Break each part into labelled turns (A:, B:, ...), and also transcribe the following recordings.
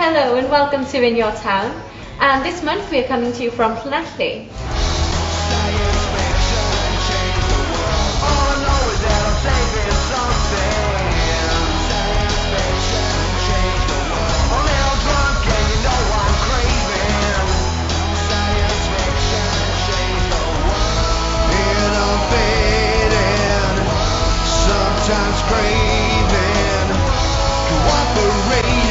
A: Hello and welcome to In Your Town. And this month we are coming to you from Llanelli.
B: Sometimes craving, cooperating.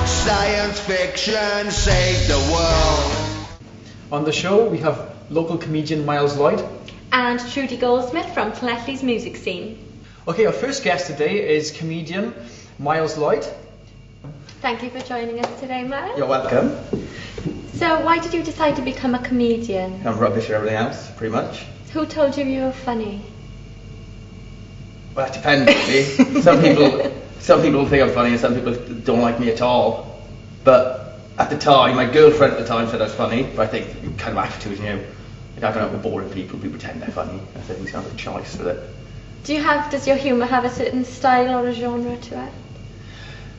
B: Science fiction saved the world.
C: On the show we have local comedian Miles Lloyd
A: And Trudy Goldsmith from Llanelli's music scene.
C: Okay, our first guest today is comedian Miles Lloyd.
A: Thank you for joining us today, Miles.
D: You're welcome.
A: So why did you decide to become a comedian?
D: I'm rubbish at everything else, pretty much.
A: Who told you were funny?
D: Well, it depends, really. Some people think I'm funny and some people don't like me at all. But at the time, my girlfriend at the time said I was funny, but I think kind of attitude, you know. Like, I don't know, we're boring people who pretend they're funny. I think we have a choice with it.
A: Does your humour have a certain style or a genre to it?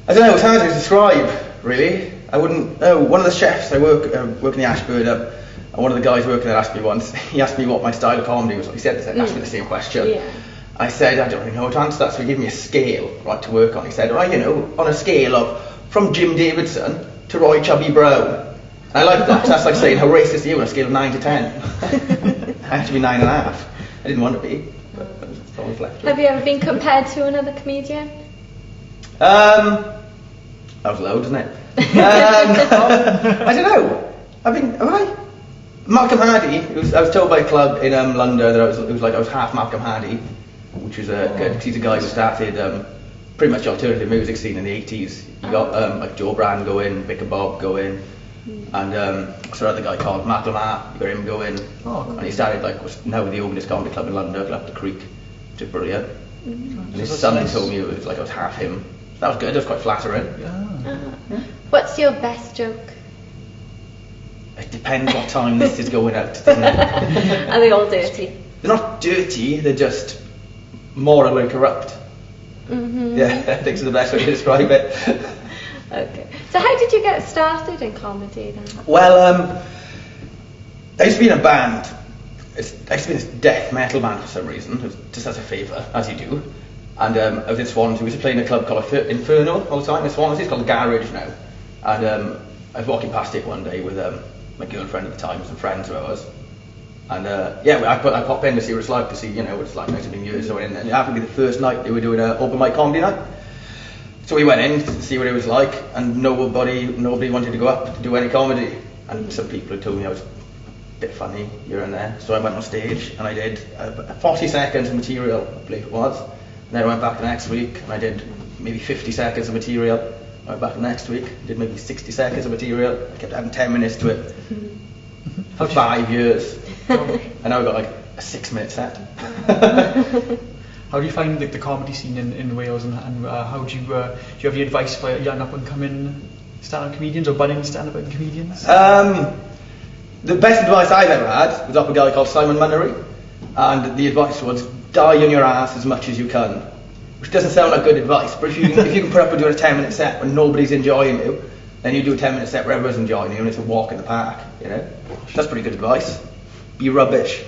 D: I don't know, it's hard to describe, really. I wouldn't know. One of the chefs, I work in the Ashburnham, and one of the guys working there asked me once, he asked me what my style of comedy was. He said, asked me the same question.
A: Yeah.
D: I said, I don't really know how to answer that, so he gave me a scale, right, to work on. He said, right, you know, on a scale of from Jim Davidson to Roy Chubby Brown. And I like that, 'cause that's like saying, how racist are you on a scale of 9 to 10? I had to be 9.5. I didn't want to be, but it's always left.
A: Have you ever been compared to another comedian?
D: That was low, doesn't it? I don't know. Have I? Malcolm Hardy. I was told by a club in London that I was half Malcolm Hardy, which was good because he's a guy who started pretty much the alternative music scene in the 80s. You got like Joe Brand going, Vicar Bob going, and so another guy called Matt Lamar. You got him going, and he started was now the oldest comedy club in London, up the creek, which is brilliant. And his son told me it was like I was half him. That was good. It was quite flattering.
A: What's your best joke?
D: It depends what time this is going out, doesn't it?
A: Are they all dirty?
D: They're not dirty, they're just morally corrupt.
A: Mm-hmm.
D: Yeah, I think it's the best way to describe it.
A: Okay. So how did you get started in comedy then?
D: Well, I used to be in a band. I used to be in this death metal band for some reason, just as a favour, as you do. And I was in Swansea. We used to play in a club called Infernal all the time in Swansea. It's called Garage now. And I was walking past it one day with my girlfriend at the time, some friends of ours. And I popped in to see what it's like, what it's like. It's been years. So I went in, and it happened to be the first night they were doing an open mic comedy night. So we went in to see what it was like, and nobody wanted to go up to do any comedy. And some people had told me I was a bit funny here and there. So I went on stage and I did 40 seconds of material, I believe it was. And then I went back the next week and I did maybe 50 seconds of material. I went back the next week, did maybe 60 seconds of material. I kept adding 10 minutes to it for 5 years. And now I've got like a 6-minute set.
C: How do you find the comedy scene in Wales, and how do you have any advice for young up and coming stand-up comedians or budding stand-up comedians?
D: The best advice I've ever had was off a guy called Simon Munnery, and the advice was die on your ass as much as you can, which doesn't sound like good advice, but if you can put up with doing a 10-minute set when nobody's enjoying you, then you do a 10-minute set where everyone's enjoying you and it's a walk in the park, That's pretty good advice. Be rubbish.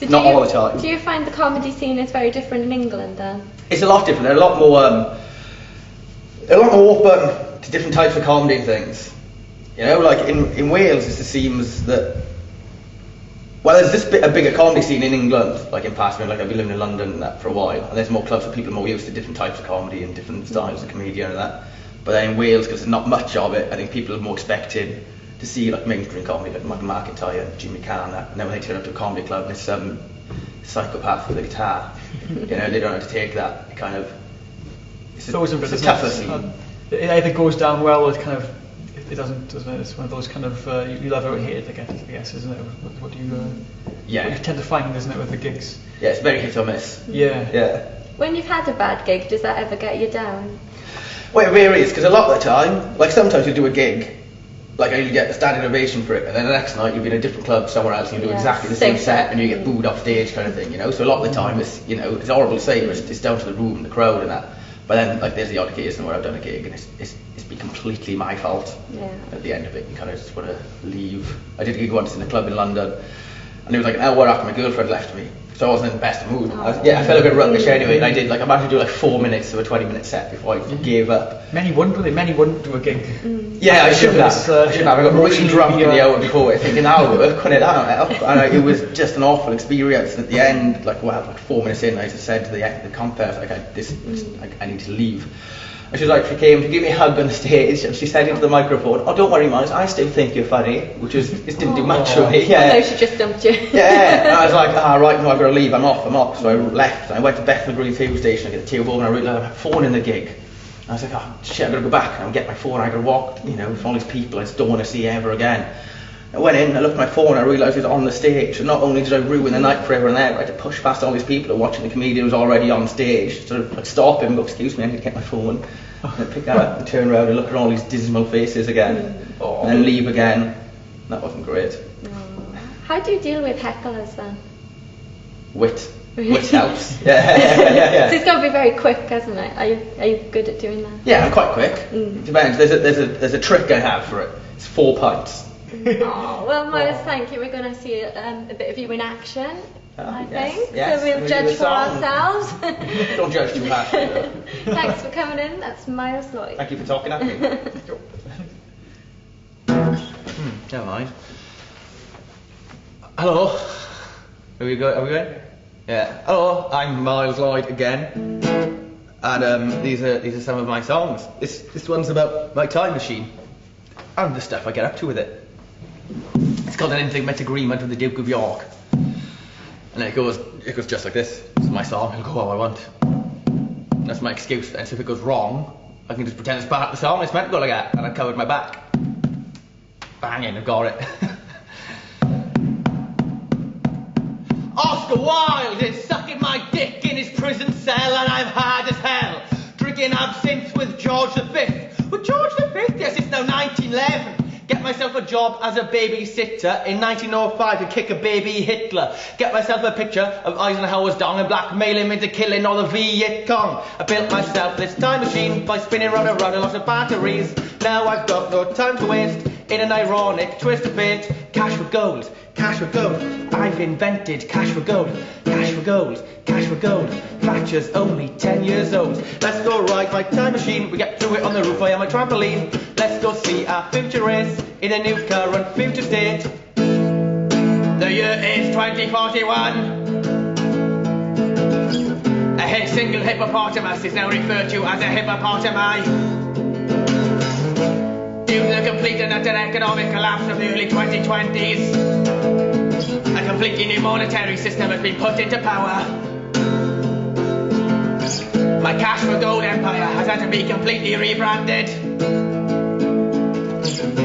D: Not all the time.
A: Do you find the comedy scene is very different in England then?
D: It's a lot different. They're a lot more open to different types of comedy and things. Like in Wales, it just seems that there's just a bigger comedy scene in England, like in past, I've been living in London and that for a while, and there's more clubs where people are more used to different types of comedy and different styles of comedian and that. But then in Wales, because there's not much of it, I think people are more expected to see like mainstream comedy, like Michael McIntyre and Jimmy Carr and that. And then when they turn up to a comedy club, there's some psychopath with a guitar. They don't know how to take that. It kind of it's a tougher scene.
C: It either goes down well or it kind of it doesn't it? It's one of those kind of you love it or hate it, I guess, isn't it? What do you what you tend to find, isn't it, with the gigs?
D: Yeah, it's very hit or miss.
C: Yeah.
A: When you've had a bad gig, does that ever get you down?
D: Well, it varies, because a lot of the time, like sometimes you do a gig, like you'll get a standing ovation for it, and then the next night you'll be in a different club somewhere else and you do exactly the same set and you get booed off stage kind of thing, So a lot of the time it's, it's horrible to say, but it's down to the room, the crowd and that. But then, like, there's the odd occasion where I've done a gig and it's been completely my fault.
A: Yeah.
D: At the end of it, you kind of just want to leave. I did a gig once in a club in London, and it was like an hour after my girlfriend left me, so I wasn't in the best mood. I felt a bit rubbish anyway, and I managed to do like 4 minutes of a 20-minute set before I gave up.
C: Many wouldn't do a gig.
D: Yeah, I shouldn't have.
C: It's,
D: I shouldn't have. I got really drunk in the hour before, thinking that'll work, couldn't it? That'll help. And it was just an awful experience. And at the end, like 4 minutes in, I just said to the compere, like, I need to leave. And she came to give me a hug on the stage, and she said into the microphone, "Oh, don't worry, Miles, I still think you're funny," which was, it didn't do much for me. Yeah.
A: Although she just dumped you.
D: Yeah, and I was like, right, no, I've got to leave, I'm off. So I left, and I went to Bethnal Green tube station, I get the tube over, and I realised I had a phone in the gig. And I was like, oh shit, I've got to go back and get my phone, I've got to walk, with all these people I just don't want to see ever again. I went in, I looked at my phone, I realised it was on the stage, and not only did I ruin the night for everyone there, but I had to push past all these people who were watching the comedian who was already on stage, sort of like stop him and go, excuse me, I need to get my phone, and then pick that up and turn around and look at all these dismal faces again, and then leave again. That wasn't great.
A: No. How do you deal with hecklers then?
D: Wit helps. Yeah.
A: So it's got to be very quick, hasn't it? Are you good at doing that?
D: Yeah, I'm quite quick. Depends. There's a trick I have for it. It's 4 pints.
A: Oh, well, Miles, thank you. We're going to see a bit of you in action, I think.
D: Yes.
A: So we'll judge for ourselves.
D: Don't judge too harshly, though.
A: Thanks for coming in. That's Miles Lloyd.
D: Thank you for talking at me. Never mind. Hello. Are we going? Yeah. Hello, I'm Miles Lloyd again. And these are some of my songs. This one's about my time machine and the stuff I get up to with it. It's called An Intimate Agreement with the Duke of York. And it goes just like this. This is my song, I'll go all I want. That's my excuse then, so if it goes wrong, I can just pretend it's part of the song, it's meant to go like that, and I've covered my back. Banging, I've got it. Oscar Wilde is sucking my dick in his prison cell, and I'm hard as hell. Drinking absinthe with George V. With George V? Yes, it's now 1911. Get myself a job as a babysitter in 1905 to kick a baby Hitler. Get myself a picture of Eisenhower's dong and blackmail him into killing all the Viet Cong. I built myself this time machine by spinning round and round a lot of batteries. Now I've got no time to waste in an ironic twist of fate. Cash for gold, cash for gold. I've invented cash for gold, cash for gold, cash for gold. Thatcher's only 10 years old. Let's go ride my time machine. We get through it on the roof, I am a trampoline. Let's go see our future race in a new current future state. The year is 2041. A hit single hippopotamus is now referred to as a hippopotami. Due to the complete and utter economic collapse of the early 2020s, a completely new monetary system has been put into power. My cash for gold empire has had to be completely rebranded.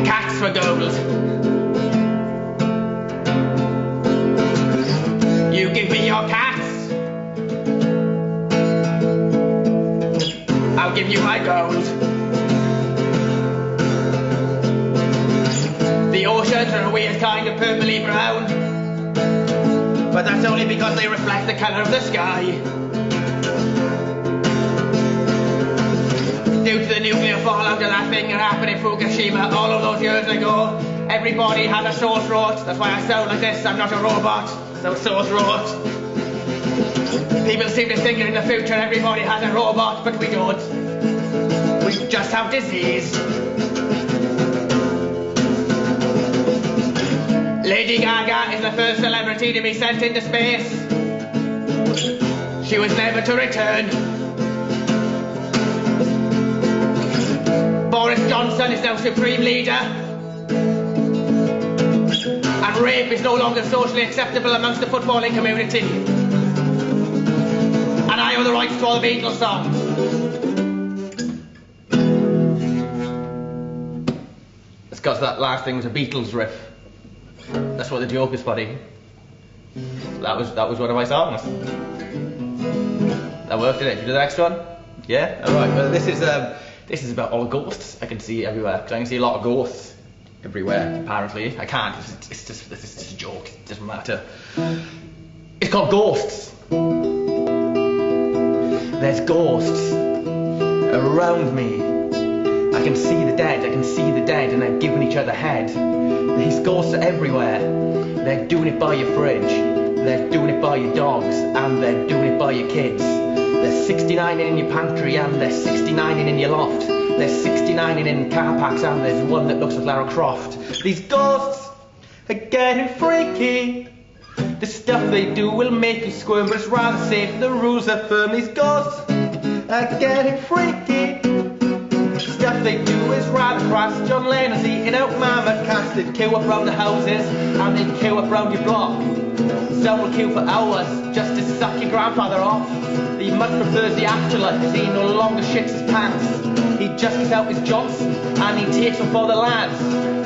D: Cats for gold. You give me your cats, I'll give you my gold. The oceans are a weird kind of purpley brown, but that's only because they reflect the colour of the sky. Due to the nuclear fallout of that thing that happened in Fukushima all of those years ago, everybody had a sore throat. That's why I sound like this, I'm not a robot, so sore throat. People seem to think that in the future everybody has a robot, but we don't. We just have disease. Lady Gaga is the first celebrity to be sent into space. She was never to return. Boris Johnson is now Supreme Leader. And rape is no longer socially acceptable amongst the footballing community. And I own the rights to all the Beatles songs. It's because that last thing was a Beatles riff. That's what the joke is, buddy. That was one of my songs. That worked, didn't it? Did you do the next one? Yeah? Alright, well this is about all the ghosts I can see everywhere. Because I can see a lot of ghosts everywhere, apparently. I can't, it's just a joke, it doesn't matter. It's called Ghosts. There's ghosts around me. I can see the dead, and they're giving each other head. These ghosts are everywhere. They're doing it by your fridge, they're doing it by your dogs, and they're doing it by your kids. They're 69ing in your pantry, and they're 69ing in your loft. They're 69ing in car parks, and there's one that looks like Lara Croft. These ghosts are getting freaky. The stuff they do will make you squirm, but it's rather safe, the rules are firm. These ghosts are getting freaky. The stuff they do is rather crass. John Lennon's eating out marmot cats. They'd queue up round the houses, and they'd queue up round your block. Some will queue for hours, just to suck your grandfather off. He much prefers the afterlife, cause he no longer shits his pants. He just gets out his jocks, and he takes them for the lads.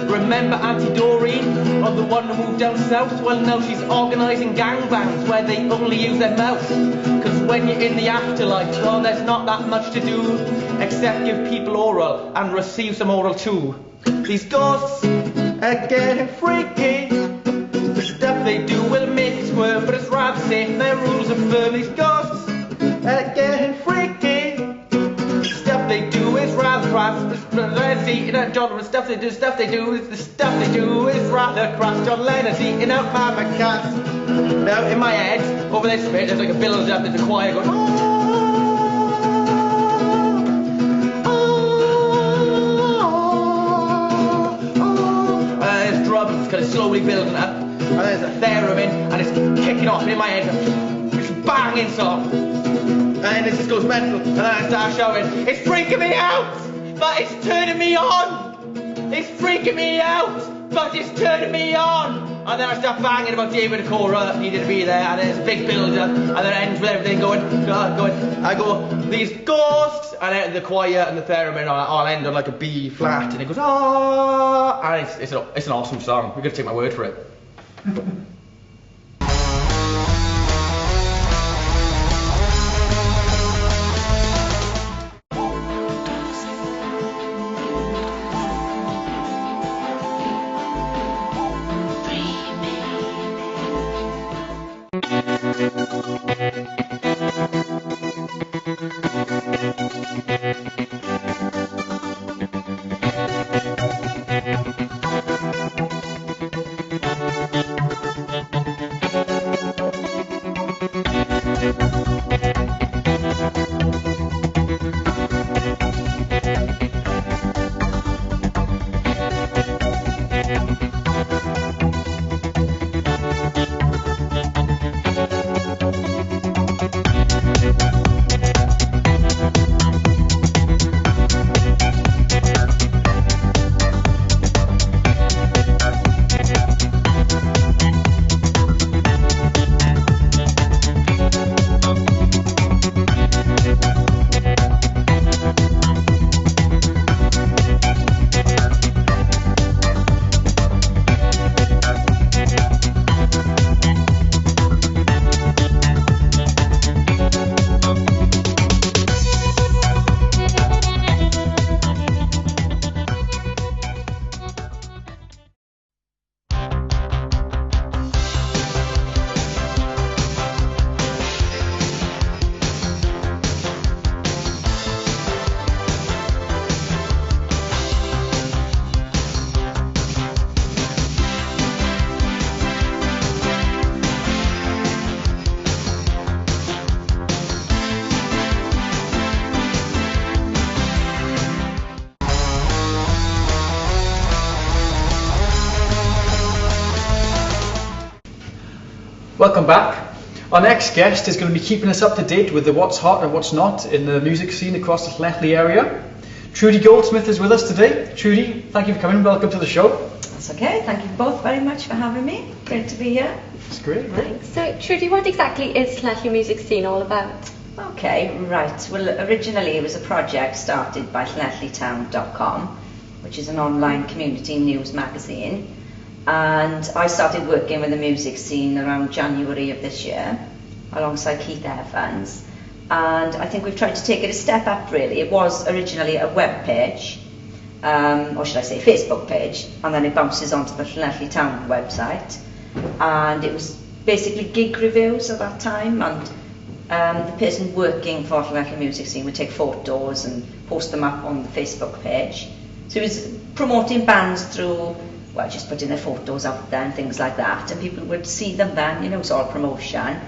D: Remember Auntie Doreen, or the one who moved down south? Well, now she's organising gangbangs where they only use their mouth. Cause when you're in the afterlife, well, there's not that much to do except give people oral and receive some oral too. These ghosts are getting freaky. The stuff they do will make you squirm, but it's rather safe, their rules are firm. These ghosts are getting freaky. They do is rather crass, but Lennon's eating out John. The stuff they do is rather crass. John Lennon's eating out mama cats. Now in my head, over this bit, there's like a build up in the choir going. There's drums kind of slowly building up, and there's a theremin, and it's kicking off. And in my head, it's a banging song. And it just goes mental, and then I start shouting, it's freaking me out, but it's turning me on. It's freaking me out, but it's turning me on. And then I start banging about David Cora needed to be there, and there's a big build-up, and then it ends with everything going. I go, these ghosts, and then the choir and the theremin all end on like a B flat, and it goes, ah, and it's an awesome song. You're gonna take my word for it.
C: Welcome back. Our next guest is going to be keeping us up to date with the what's hot and what's not in the music scene across the Llanelli area. Trudy Goldsmith is with us today. Trudy, thank you for coming. Welcome to the show.
E: That's okay. Thank you both very much for having me. Great to be here.
C: It's great.
A: Thanks. So, Trudy, what exactly is Llanelli music scene all about?
E: Okay, right. Well, originally it was a project started by LlanelliTown.com, which is an online community news magazine. And I started working with the music scene around January of this year, alongside Keith Evans. And I think we've tried to take it a step up, really. It was originally a web page, or should I say Facebook page, and then it bounces onto the Llanelli Town website. And it was basically gig reviews at that time, and the person working for Llanelli Music Scene would take photos and post them up on the Facebook page. So he was promoting bands through, well, just putting their photos out there and things like that, and people would see them then, you know, it's all promotion.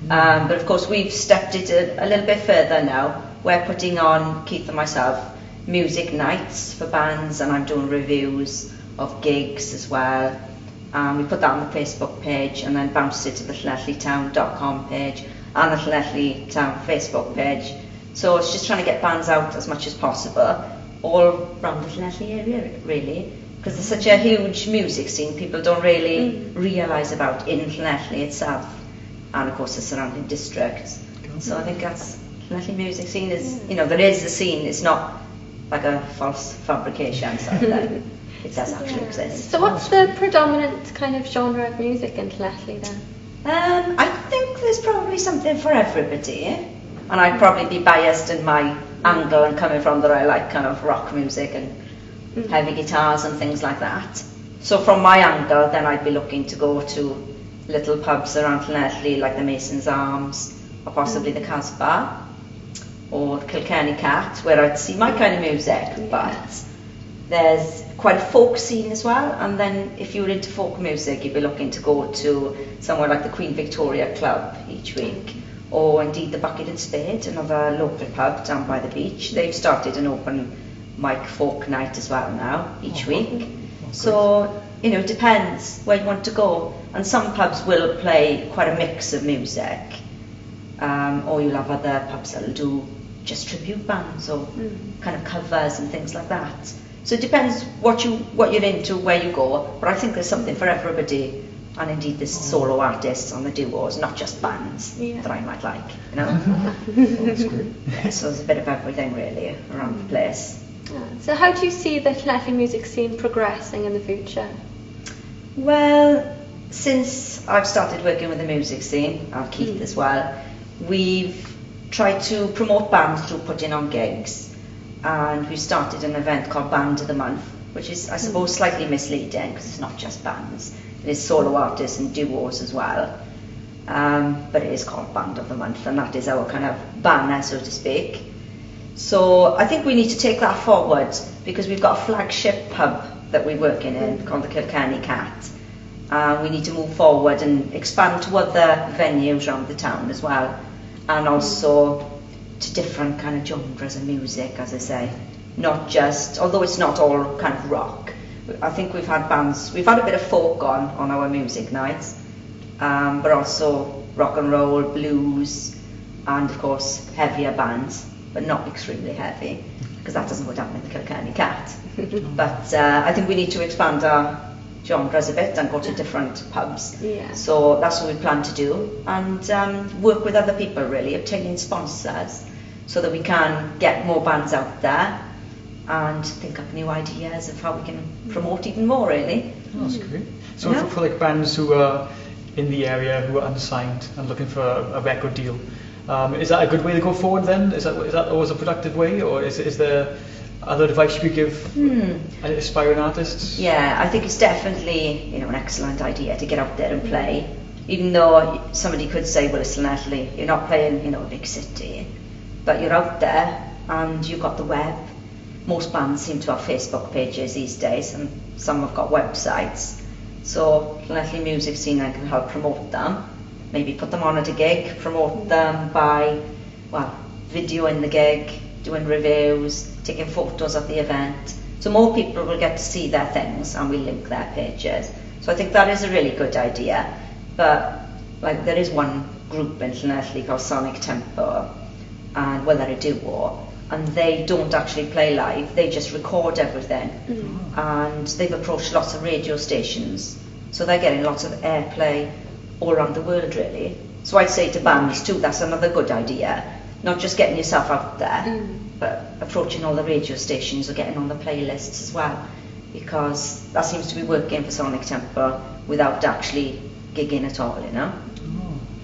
E: But of course we've stepped it a little bit further now. We're putting on, Keith and myself, music nights for bands, and I'm doing reviews of gigs as well. We put that on the Facebook page and then bounce it to the LlanelliTown.com page and the Llanelli Town Facebook page. So it's just trying to get bands out as much as possible, all around the Llanelli area really, because there's such a huge music scene people don't really realise about in Llanelli itself, and of course the surrounding districts. So I think that's Llanelli music scene is, you know, there is a scene, it's not like a false fabrication sort of thing. It does actually exist.
A: So what's the predominant kind of genre of music in Llanelli then?
E: I think there's probably something for everybody, and I'd probably be biased in my angle and coming from that I like kind of rock music and heavy guitars and things like that. So from my angle then I'd be looking to go to little pubs around Llanelli like the Mason's Arms or possibly the Casbah or Kilkenny Cat, where I'd see my kind of music, but there's quite a folk scene as well, and then if you were into folk music you'd be looking to go to somewhere like the Queen Victoria Club each week, or indeed the Bucket and Spade, another local pub down by the beach. They've started an open mic folk night as well now each week. So, you know, it depends where you want to go, and some pubs will play quite a mix of music, or you'll have other pubs that'll do just tribute bands or kind of covers and things like that. So it depends what you're into, where you go, but I think there's something for everybody, and indeed there's solo artists on the duos, not just bands that I might like, you know.
C: That's great.
E: Yeah, so there's a bit of everything really around the place.
A: So how do you see the Llanelli music scene progressing in the future?
E: Well, since I've started working with the music scene, and Keith as well, we've tried to promote bands through putting on gigs. And we started an event called Band of the Month, which is, I suppose, slightly misleading because it's not just bands. It is solo artists and duos as well. But it is called Band of the Month, and that is our kind of banner, so to speak. So I think we need to take that forward, because we've got a flagship pub that we're working in called the Kilkenny Cat. We need to move forward and expand to other venues around the town as well, and also to different kind of genres of music, as I say, not just, although it's not all kind of rock. I think we've had bands, we've had a bit of folk on our music nights, but also rock and roll, blues, and of course heavier bands, but not extremely heavy, because that doesn't go down in the Kilkenny Cat. But I think we need to expand our genres a bit and go to different pubs. So that's what we plan to do, and work with other people really, obtaining sponsors, so that we can get more bands out there and think up new ideas of how we can promote even more really.
C: Oh, that's great. So for like bands who are in the area who are unsigned and looking for a record deal, is that a good way to go forward then? Is that always a productive way, or is there other advice you could give aspiring artists?
E: Yeah, I think it's definitely, you know, an excellent idea to get out there and play. Even though somebody could say, well, it's Llanelli, you're not playing, you know, a big city, but you're out there and you've got the web. Most bands seem to have Facebook pages these days, and some have got websites. So Llanelli Music Scene can help promote them. Maybe put them on at a gig, promote them by, well, videoing the gig, doing reviews, taking photos of the event. So more people will get to see their things, and we link their pages. So I think that is a really good idea. But like, there is one group in Llanelli called Sonic Tempo, and well, they're a duo, and they don't actually play live, they just record everything. And they've approached lots of radio stations, so they're getting lots of airplay all around the world really. So I'd say to bands too, that's another good idea, not just getting yourself out there, but approaching all the radio stations or getting on the playlists as well, because that seems to be working for Sonic Tempo without actually gigging at all, you know.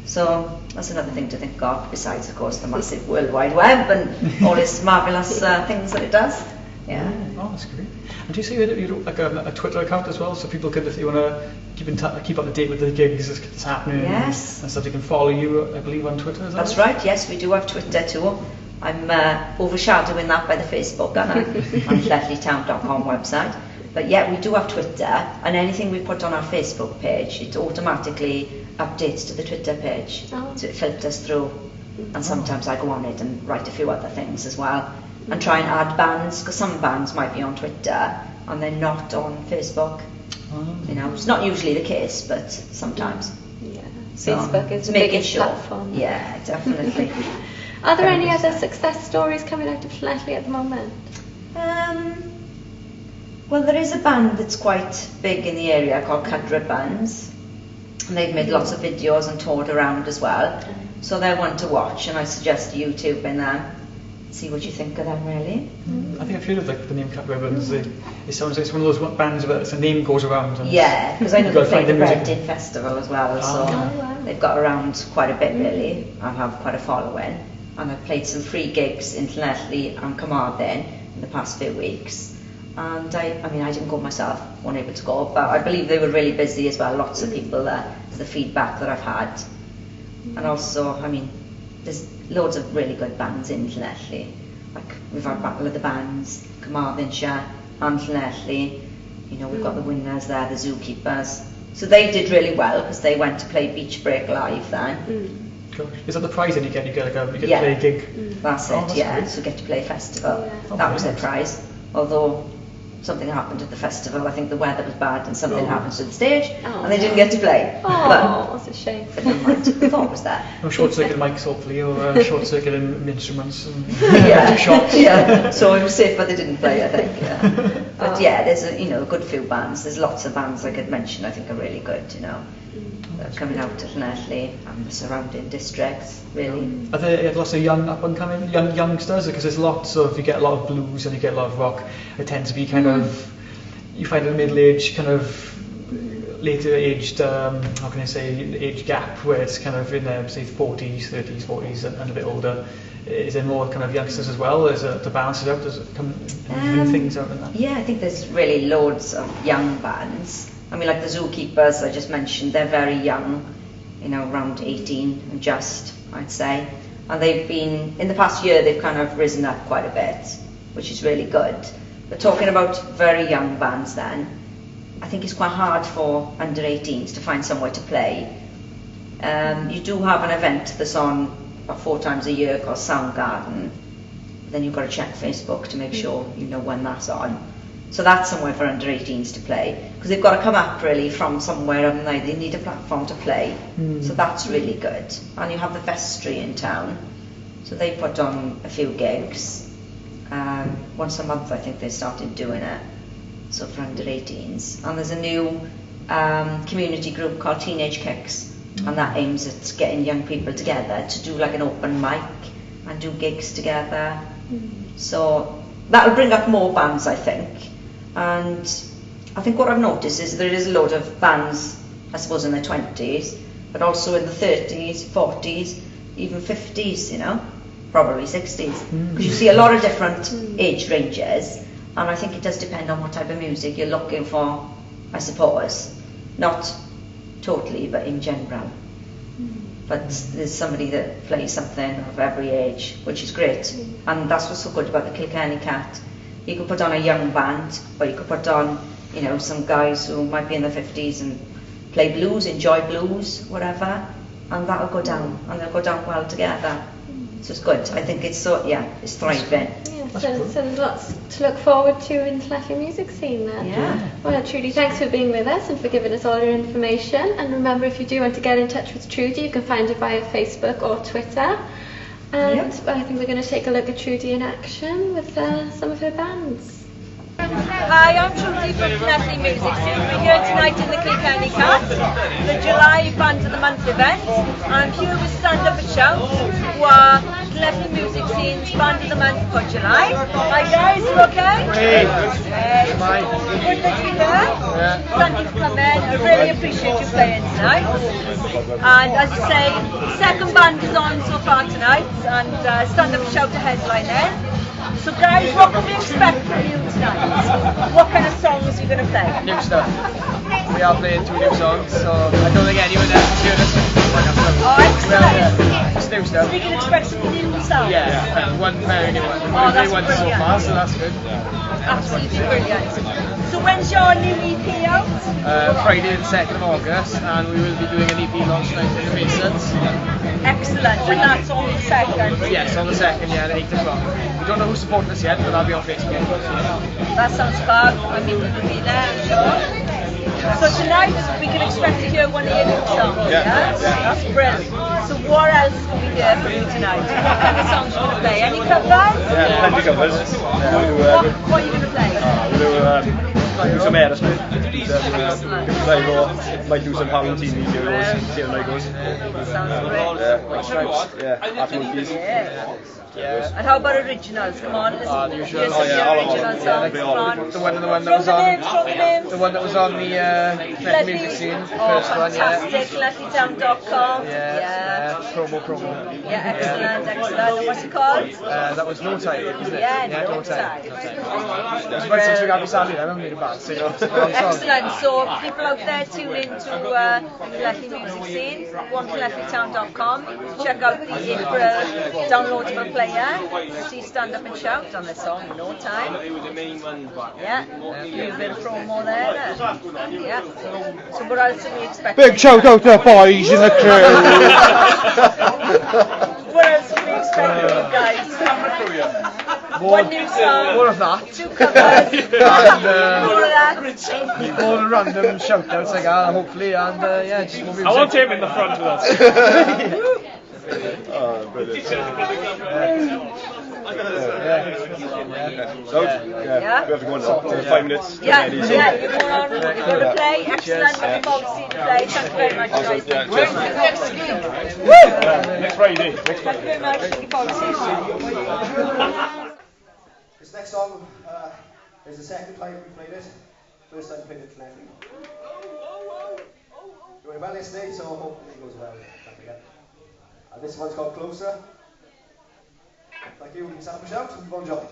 E: So that's another thing to think of, besides of course the massive World Wide Web and all its marvellous things that it does. Yeah.
C: Oh, that's great. And do you say you do like a Twitter account as well, so people could, if they want to keep up to date with the gigs that's happening?
E: Yes.
C: And stuff, they can follow you, I believe, on Twitter. Is that
E: That's right. Yes, we do have Twitter too. I'm overshadowing that by the Facebook on LethleyTown.com website. But yeah, we do have Twitter, and anything we put on our Facebook page, it automatically updates to the Twitter page.
A: Oh.
E: So it filters through, and sometimes I go on it and write a few other things as well, and try and add bands, because some bands might be on Twitter and they're not on Facebook. You know, it's not usually the case, but sometimes.
A: Yeah.
E: So,
A: Facebook is the
E: making
A: biggest
E: sure.
A: platform.
E: Yeah, definitely.
A: Are there any other success stories coming out of Llanelli at the moment?
E: Well, there is a band that's quite big in the area called Cadra Buns, and they've made lots of videos and toured around as well. So they're one to watch, and I suggest YouTubing them. See what you think of them, really.
C: I think I've heard of the name Cat Ribbons. It sounds like it's one of those bands where the name goes around. And
E: Yeah, because I know
C: you've
E: they
C: got to
E: play
C: find
E: the
C: music.
E: Reading Festival as well, so
A: wow.
E: they've got around quite a bit really, and have quite a following. And I've played some free gigs in Llanelli and Carmarthen in the past few weeks. And I mean, I didn't go myself, wasn't able to go, but I believe they were really busy as well, lots of people there, is the feedback that I've had. And also, I mean, there's loads of really good bands in Llanelli. Like, we've had Battle of the Bands, Carmarthenshire, and Llanelli. You know, we've got the winners there, the Zookeepers. So they did really well, because they went to play Beach Break live then.
C: Gosh. Is that the prize that you get? You get to
E: Yeah.
C: play a gig?
E: That's
C: Oh,
E: it,
C: that's
E: yeah.
C: great.
E: So get to play a festival.
A: Yeah.
E: That was their
C: brilliant.
E: prize. Although something happened at the festival, I think the weather was bad and something happened to the stage,
A: Oh.
E: and they didn't get to play.
A: Oh, that's a shame.
E: But never mind, the thought was there.
C: No short-circuit mics, hopefully, or short-circuit instruments. And
E: Yeah,
C: shots.
E: yeah. So it was safe, but they didn't play, I think. Yeah. But yeah, there's a good few bands. There's lots of bands I could mention. I think are really good. You know, that are coming out of Llanelli and the surrounding districts. Really.
C: Are there lots of young up-and-coming youngsters? Because there's lots of, you get a lot of blues and you get a lot of rock. It tends to be kind of, you find a middle-aged kind of later aged, how can I say, age gap where it's kind of in their, say, 40s, 30s, 40s and a bit older. Is there more kind of youngsters as well? Is it to balance it out? Does it come even things out in that?
E: Yeah, I think there's really loads of young bands. I mean, like the Zookeepers I just mentioned, they're very young, you know, around 18 and just, I'd say. And they've been, in the past year, they've kind of risen up quite a bit, which is really good. But talking about very young bands then, I think it's quite hard for under 18s to find somewhere to play. You do have an event that's on about 4 times a year called Soundgarden. Then you've got to check Facebook to make sure you know when that's on. So that's somewhere for under 18s to play, because they've got to come up really from somewhere, haven't they? They need a platform to play. So that's really good. And you have the Vestry in town, so they put on a few gigs. Once a month I think they started doing it, so for under 18s. And there's a new community group called Teenage Kicks, and that aims at getting young people together to do like an open mic and do gigs together. So that'll bring up more bands, I think. And I think what I've noticed is there is a lot of bands, I suppose, in their 20s, but also in the 30s, 40s, even 50s, you know, probably 60s. Because you see a lot of different age ranges, and I think it does depend on what type of music you're looking for, I suppose. Not totally, but in general. But there's somebody that plays something of every age, which is great. And that's what's so good about the Kilkenny Cat. You could put on a young band, or you could put on, you know, some guys who might be in their 50s and play blues, enjoy blues, whatever, and that'll go down, and they'll go down well together. So it's good. I think it's so, yeah, it's thriving.
A: Yeah, so there's lots to look forward to in the Llanelli music scene then.
E: Yeah.
A: Well, Trudy, thanks for being with us and for giving us all your information. And remember, if you do want to get in touch with Trudy, you can find her via Facebook or Twitter. And well, I think we're going to take a look at Trudy in action with some of her bands.
F: Hi, I'm Trudy from Llanelli Music Scene. We're here tonight in the Kilkenny Cat, the July Band of the Month event. I'm here with Stand Up and Shout, who are Llanelli Music Scene's Band of the Month for July. Hi guys, you okay?
C: Hey.
F: Hey. Good that you're here. Thank you for coming. I really appreciate you playing tonight. And as I say, second band is on so far tonight, and Stand Up and Shout a headline then. So guys, what can we expect from you tonight? What kind of songs are you going to play?
C: New stuff. We are playing 2 new songs, so I don't think anyone else has heard us.
F: Oh, excellent.
C: It's new stuff.
F: So we can expect some new sounds?
C: Yeah, one very new one.
F: Oh, that's
C: one so
F: brilliant.
C: far, so that's good.
F: Absolutely brilliant. So when's your new EP out?
C: Friday the 2nd of August, and we will be doing an EP launch night in the Masons.
F: Excellent, and that's on the 2nd?
C: Yes, on the 2nd, yeah, at 8 o'clock. We don't know who's supporting us yet, but that'll be on Facebook.
F: That sounds fab. I mean, we will be there, I'm sure. So tonight we can expect to hear one of your new songs, yeah? That's brilliant. So what else can we hear from you tonight? What kind of songs are you going to play? Any covers?
G: Yeah, plenty covers.
F: What are you going to play?
G: We'll do some Aerosmith. Live or might do some Valentini videos. See how that goes.
F: Sounds great.
G: White Stripes. Yeah, Art Monkeys.
C: Yeah.
F: And how about originals? Come on, listen.
C: The usual.
F: Here's some of the original songs. Come on.
C: The one that
F: Throw
C: was
F: the
C: on.
F: names, throw the names.
C: The one that was on the Net Music Scene, the
F: Oh,
C: first one, yeah.
F: fantastic. LettyTown.com.
C: Yeah. Promo.
F: Yeah, excellent. And what's it called?
C: That was No Time, isn't it?
F: Yeah,
C: No
F: No
C: Time.
F: Time.
C: It was about since we got Sally, I remember the band singing a long song.
F: Excellent. So people out there tune into the Letty Music Scene, go on to LettyTown.com, check out the April downloadable player, see Stand Up and Shout on the song No Time. Yeah, a bit of promo there. Yeah. So what else are we expecting?
G: Big shout out to the boys in the crew.
F: What else are we expecting, you guys? One new song.
C: More of that.
F: 2 covers. More of that.
C: More random shout outs like that, hopefully, and yeah, just more music.
H: I want him in the front with us.
G: Oh, brilliant. So,
F: Yeah.
G: we have to go on now. 5 minutes.
F: Yeah,
G: ready,
F: yeah, you're going on, you're going to play. Excellent, looking forward to seeing you play. Thank you very much, guys.
G: Next Friday.
F: Thank you very much, looking forward to seeing you.
I: This next song is the second time we played it. First time we played it plenty. Doing well yesterday, so hopefully it goes well. And this one's called Closer. Thank you, Sam Michelle, and Bon Jovi.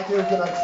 I: Thank you. Good night.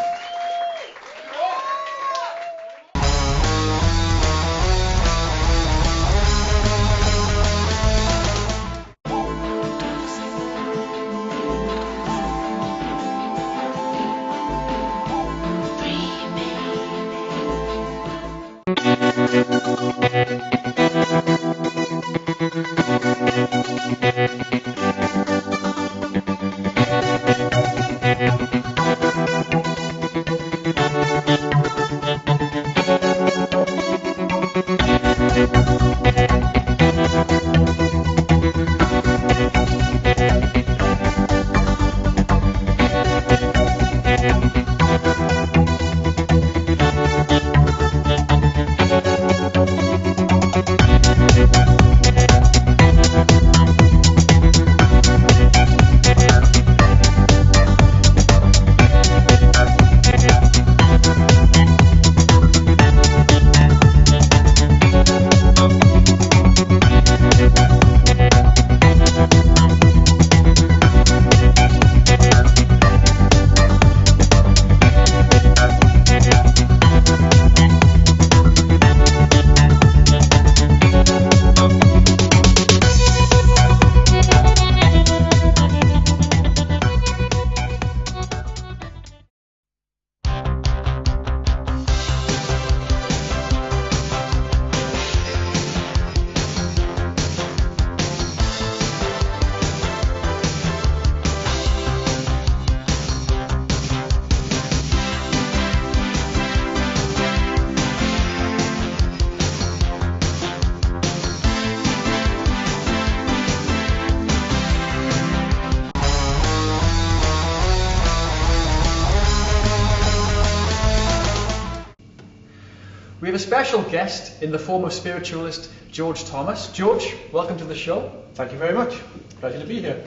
C: We have a special guest in the form of spiritualist George Thomas. George, welcome to the show.
J: Thank you very much. Pleasure to be here.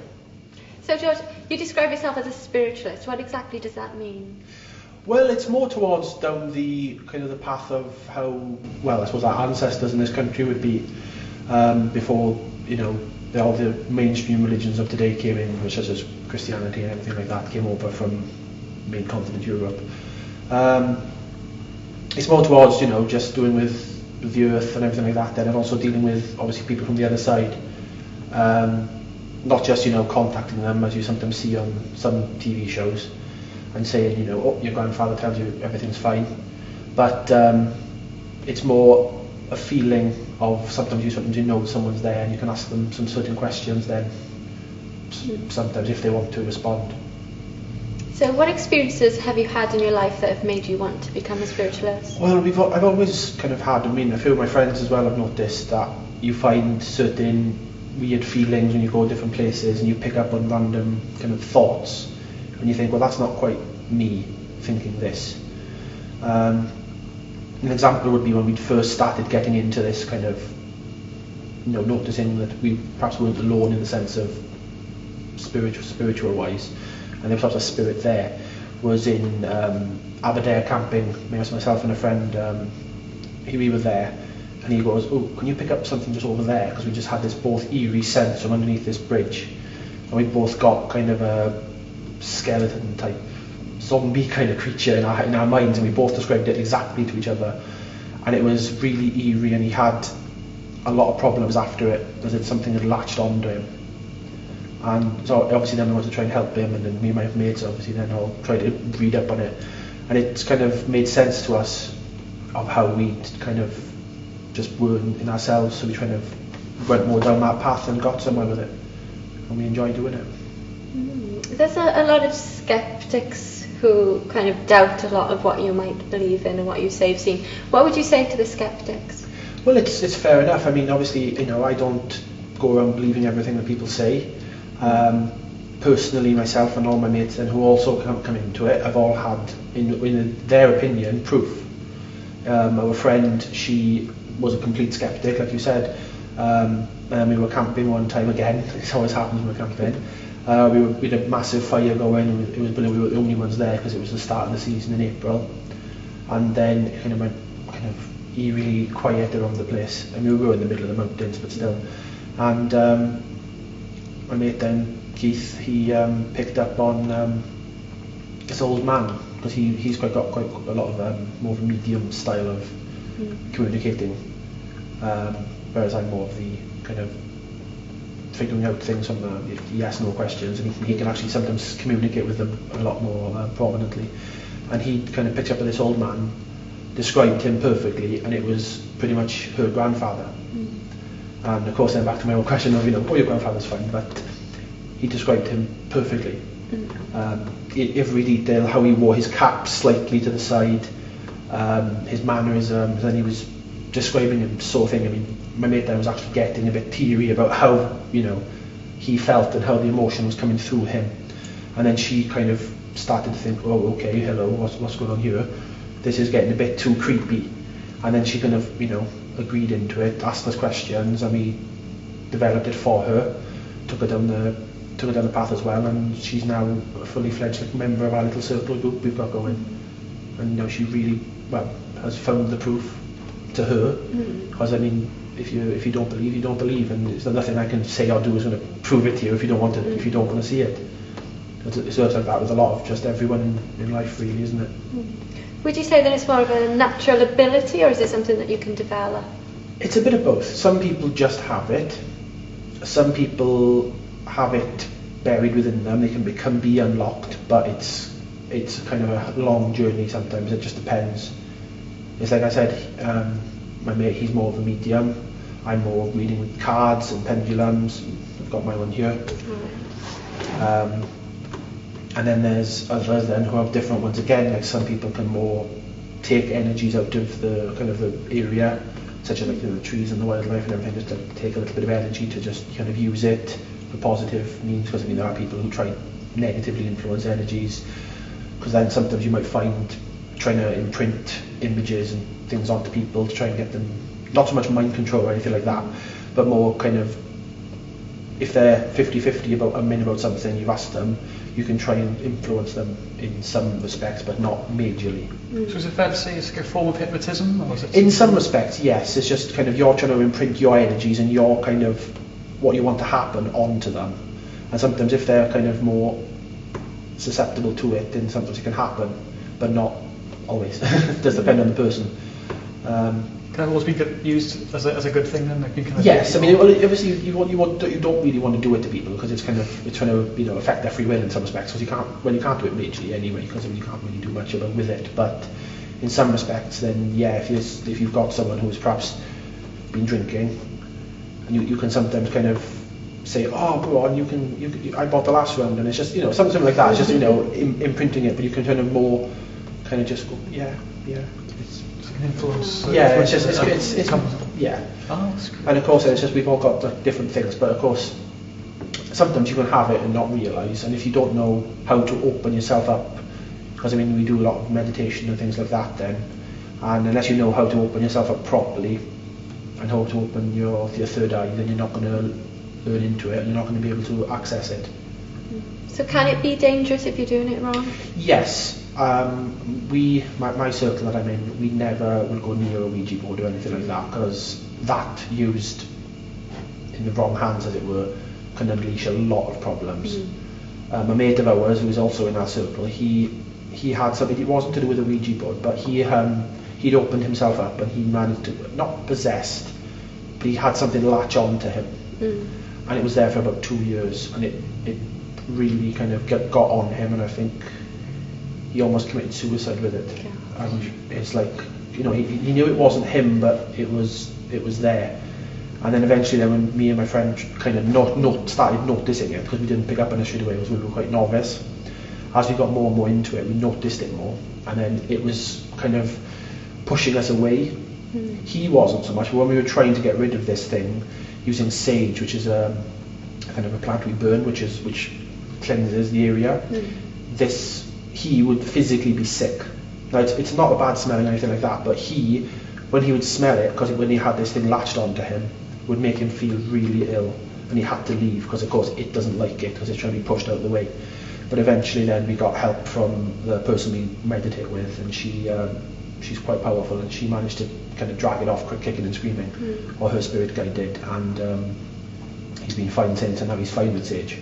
A: So George, you describe yourself as a spiritualist. What exactly does that mean?
J: Well, it's more towards down the kind of the path of how, well, I suppose our ancestors in this country would be before, you know, all the mainstream religions of today came in, which such as Christianity and everything like that came over from main continent Europe. It's more towards, you know, just doing with the earth and everything like that then, and also dealing with obviously people from the other side. Not just, you know, contacting them as you sometimes see on some TV shows and saying, you know, oh, your grandfather tells you everything's fine. But it's more a feeling of sometimes you know someone's there and you can ask them some certain questions then sometimes if they want to respond.
A: So what experiences have you had in your life that have made you want to become a spiritualist?
J: Well, I've always kind of had, I mean, a few of my friends as well have noticed that you find certain weird feelings when you go different places and you pick up on random kind of thoughts and you think, well, that's not quite me thinking this. An example would be when we first started getting into this kind of, you know, noticing that we perhaps weren't alone in the sense of spiritual wise, and there was perhaps a spirit there, was in Aberdare camping. Myself and a friend, we were there, and he goes, oh, can you pick up something just over there? Because we just had this both eerie sense from underneath this bridge, and we both got kind of a skeleton type zombie kind of creature in our minds, and we both described it exactly to each other, and it was really eerie, and he had a lot of problems after it because it's something had latched onto him. And so obviously then we wanted to try and help him, and then me and my mates obviously then all tried to read up on it, and it's kind of made sense to us of how we kind of just were in ourselves, so we kind of went more down that path and got somewhere with it, and we enjoyed doing it.
A: There's a lot of skeptics who kind of doubt a lot of what you might believe in and what you say you've seen. What would you say to the skeptics?
J: Well, it's fair enough. I mean, obviously, you know, I don't go around believing everything that people say. Personally, myself and all my mates and who also come into it have all had, in their opinion, proof. Our friend, she was a complete skeptic, like you said. And we were camping one time again. This always happens when we're camping. We had a massive fire going. It was brilliant. We were the only ones there because it was the start of the season in April. And then it kind of went kind of eerily quiet around the place. I mean, we were in the middle of the mountains, but still. And my mate then, Keith, he picked up on this old man, because he's got quite a lot of more of a medium style of communicating, whereas I'm more of the kind of figuring out things from the yes/no questions, and he can actually sometimes communicate with them a lot more prominently. And he kind of picked up with this old man, described him perfectly, and it was pretty much her grandfather. And of course then back to my old question of, your grandfather's fine, but he described him perfectly. Every detail, how he wore his cap slightly to the side, his mannerisms, and he was describing him sort of thing. I mean, my mate there was actually getting a bit teary about how, he felt and how the emotion was coming through him. And then she kind of started to think, oh, okay, hello, what's going on here? This is getting a bit too creepy. And then she kind of, agreed into it, asked us questions, and we developed it for her, took her down the path as well, and she's now a fully fledged member of our little circle group we've got going. And she really, has found the proof to her. Because I mean, if you don't believe, you don't believe, and there's nothing I can say or do is going to prove it to you if you don't want to, if you don't want to see it. It serves like that with a lot of just everyone in life, really, isn't it?
A: Would you say that it's more of a natural ability, or is it something that you can develop?
J: It's a bit of both. Some people just have it. Some people have it buried within them. They can be unlocked, but it's kind of a long journey sometimes. It just depends. It's like I said, my mate, he's more of a medium. I'm more reading with cards and pendulums. I've got my one here. And then there's others then who have different ones again. Like some people can more take energies out of the kind of the area, such as like the trees and the wildlife and everything, just to take a little bit of energy to just kind of use it for positive means. Because I mean, there are people who try negatively influence energies. Because then sometimes you might find trying to imprint images and things onto people to try and get them, not so much mind control or anything like that, but more kind of, if they're 50-50 about something, you've asked them, you can try and influence them in some respects, but not majorly.
C: So is it fair to say it's like a form of hypnotism? Or is it
J: in some respects, yes. It's just kind of you're trying to imprint your energies and your kind of what you want to happen onto them. And sometimes if they're kind of more susceptible to it, then sometimes it can happen, but not always. It does depend on the person.
C: Can it always be used as a good thing then? Like kind of
J: yes, I mean, obviously you don't really want to do it to people because it's trying to affect their free will in some respects. Because you can't do it majorly anyway, because you can't really do much with it. But in some respects, then yeah, if you've got someone who's perhaps been drinking, and you can sometimes kind of say, oh, go on, I bought the last round, and it's just something like that. It's just imprinting it, but you can kind of more kind of just go, yeah.
C: Influence.
J: Yeah, it's yeah.
C: Oh,
J: and of course, it's just we've all got like, different things, but of course, sometimes you can have it and not realise, and if you don't know how to open yourself up, because I mean we do a lot of meditation and things like that then, and unless you know how to open yourself up properly and how to open your third eye, then you're not going to learn into it and you're not going to be able to access it.
A: So can it be dangerous if you're doing it wrong?
J: Yes. My circle that I'm in, we never will go near a Ouija board or anything like that, because that used in the wrong hands, as it were, can unleash a lot of problems. A mate of ours who was also in our circle, he had something, it wasn't to do with a Ouija board, but he'd opened himself up and he managed to, not possessed, but he had something latch on to him. And it was there for about 2 years, and it really kind of got on him, and I think he almost committed suicide with it. Yeah. And it's like, he knew it wasn't him, but it was there. And then eventually then when me and my friend kind of started noticing it, because we didn't pick up on it straight away, because we were quite novice, as we got more and more into it, we noticed it more, and then it was kind of pushing us away. He wasn't so much, but when we were trying to get rid of this thing using sage, which is a kind of a plant we burn, which cleanses the area, he would physically be sick. Now it's not a bad smell or anything like that, but when he would smell it, because when he had this thing latched onto him, would make him feel really ill, and he had to leave because of course it doesn't like it because it's trying to be pushed out of the way. But eventually then we got help from the person we meditate with, and she's quite powerful, and she managed to kind of drag it off kicking and screaming, or her spirit guide did, and he's been fine since, and now he's fine with sage.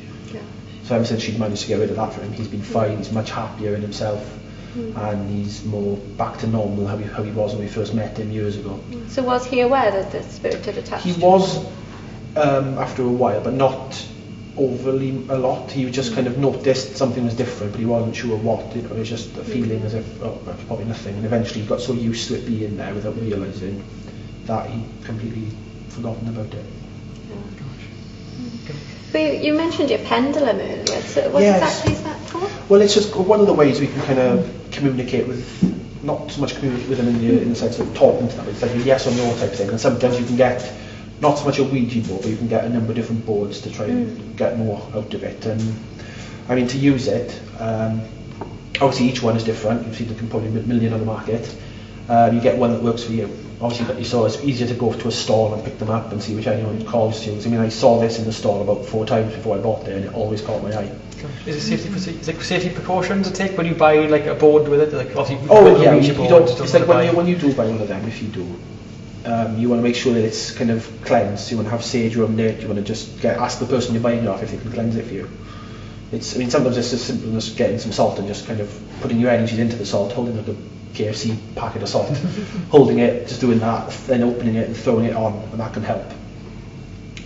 J: So ever since she'd managed to get rid of that for him, he's been fine, he's much happier in himself, and he's more back to normal how he was when we first met him years ago.
A: So was he aware that the spirit had attached?
J: He was after a while, but not overly a lot. He just kind of noticed something was different, but he wasn't sure what. It was just a feeling as if, oh, that's probably nothing. And eventually he got so used to it being there without realising that he completely forgotten about it.
A: But you mentioned your pendulum earlier, so what exactly is that for?
J: Well, it's just one of the ways we can kind of communicate with, not so much communicate with them in the sense of talking to them, it's like a yes or no type thing, and sometimes you can get not so much a Ouija board, but you can get a number of different boards to try and get more out of it. And I mean, to use it, obviously each one is different. You've seen there can probably be a million on the market. You get one that works for you. Obviously, but you saw it's easier to go to a stall and pick them up and see which anyone calls to. I mean, I saw this in the stall about 4 times before I bought it, and it always caught my eye.
C: Is it safety precautions to take when you buy like a board with it? Like obviously,
J: you don't. It's like when you do buy one of them, if you do, you want to make sure that it's kind of cleansed. You want to have sage around it. You want to just ask the person you're buying it off if they can cleanse it for you. I mean, sometimes it's as simple as getting some salt and just kind of putting your energies into the salt, holding like a KFC packet of salt, holding it, just doing that, then opening it and throwing it on, and that can help.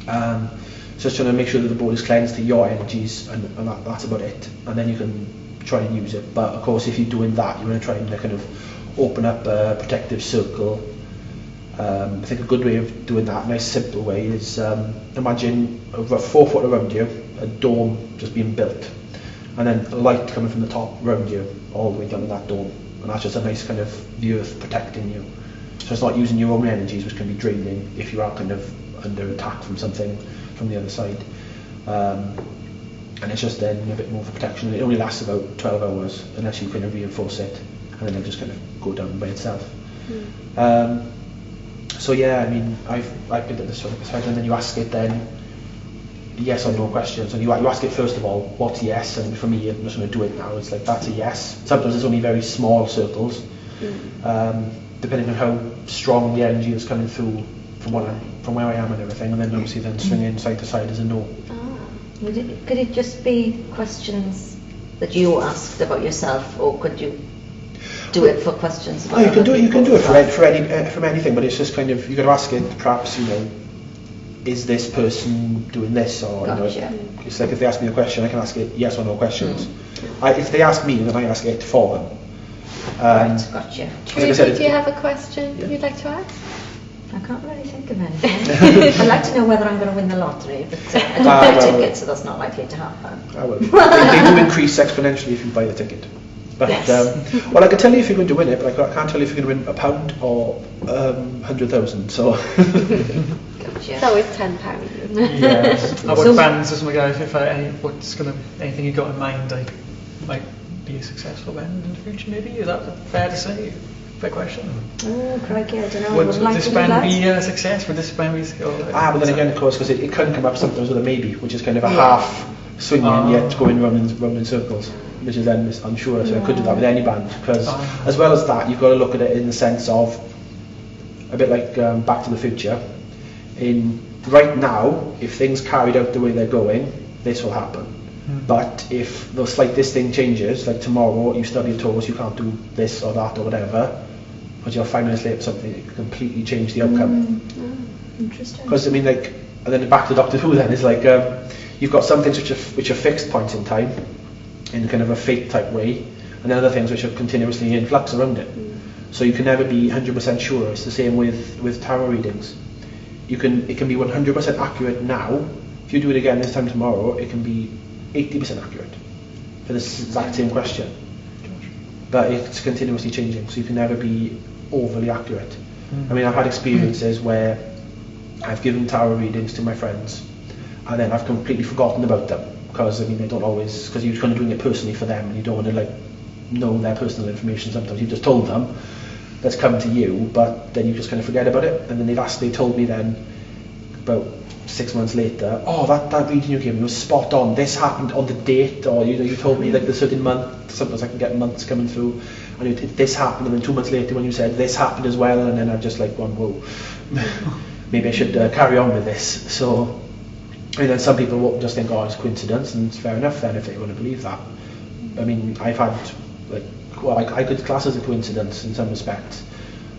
J: So just trying to make sure that the board is cleansed to your energies, and that's about it. And then you can try and use it. But of course, if you're doing that, you want to try and kind of open up a protective circle. I think a good way of doing that, a nice simple way, is imagine over 4 foot around you, a dome just being built, and then a light coming from the top around you, all the way down in that dome. And that's just a nice kind of the earth protecting you. So it's not using your own energies, which can be draining if you are kind of under attack from something from the other side. And it's just then a bit more for protection. It only lasts about 12 hours unless you kind of reinforce it, and then it'll just kind of go down by itself. So yeah, I mean, I've built this sort of side, and then you ask it then yes or no questions, and you ask it first of all, what's yes, and for me, I'm just going to do it now, it's like, that's a yes. Sometimes it's only very small circles, depending on how strong the energy is coming through from where I am and everything, and then obviously then swinging side to side as a no.
E: Could it just be questions that you asked about yourself, or could you do it for questions about
J: you can do it for anything, but it's just kind of, you've got to ask it, perhaps, you know, is this person doing this, or
E: gotcha.
J: You know, it's like if they ask me a question, I can ask it yes or no questions. If they ask me, then I ask it for them.
E: Right, gotcha.
A: Trudy, do you have a question you'd like to ask?
E: I can't really think of anything. I'd like to know whether I'm going to win the lottery, but I don't buy a ticket, so that's not likely to happen.
J: They do increase exponentially if you buy the ticket. But
E: yes.
J: Well, I can tell you if you're going to win it, but I can't tell you if you're going to win £1 or 100,000. So.
E: Gotcha.
A: So it's £10.
C: Yes. How about bands or something, guys? If anything you got in mind, like might be a successful band in the future, maybe? Is that fair to say? Fair question.
E: Oh, crikey, I don't know.
C: Would this band be a success? Would this band be?
J: But then again, of course, because it can come up sometimes with a maybe, which is kind of a half swinging yet going round in circles, which is then unsure. So I could do that with any band, because as well as that, you've got to look at it in the sense of a bit like Back to the Future. Right now, if things carried out the way they're going, this will happen. But if the slightest thing changes, like tomorrow you stub your toes, you can't do this or that or whatever, but you're 5 minutes late or something, it can completely change the outcome.
E: Interesting.
J: Because I mean, like, and then back to Doctor Who then, is like, you've got some things which are fixed points in time, in kind of a fate type way, and then other things which are continuously in flux around it. So you can never be 100% sure. It's the same with tarot readings. It can be 100% accurate now. If you do it again this time tomorrow, it can be 80% accurate for this exact same question. But it's continuously changing, so you can never be overly accurate. I mean, I've had experiences where I've given tarot readings to my friends, and then I've completely forgotten about them, because I mean, they don't always, because you're kind of doing it personally for them, and you don't want to like know their personal information. Sometimes you've just told them that's come to you, but then you just kind of forget about it. And then they told me then about 6 months later, oh, that reading you gave me was spot on, this happened on the date, or you told me like the certain month. Sometimes I can get months coming through, and this happened, and then 2 months later when you said this happened as well, and then I've just like gone, whoa, maybe I should carry on with this. So And then some people will just think, oh, it's coincidence, and it's fair enough then if they want to believe that. I mean, I've had, like, well, I could class as a coincidence in some respects,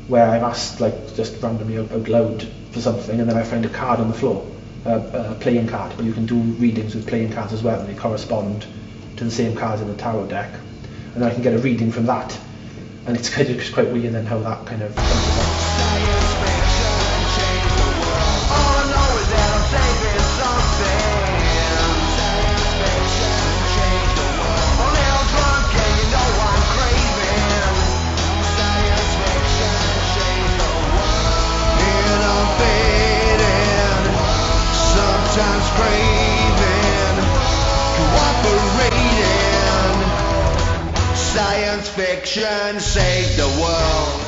J: where I've asked, like, just randomly out loud for something, and then I find a card on the floor, a playing card, but you can do readings with playing cards as well, and they correspond to the same cards in the tarot deck, and I can get a reading from that, and it's kind of quite weird then how that kind of comes about.
B: Sometimes craving, cooperating. Science fiction saved the world.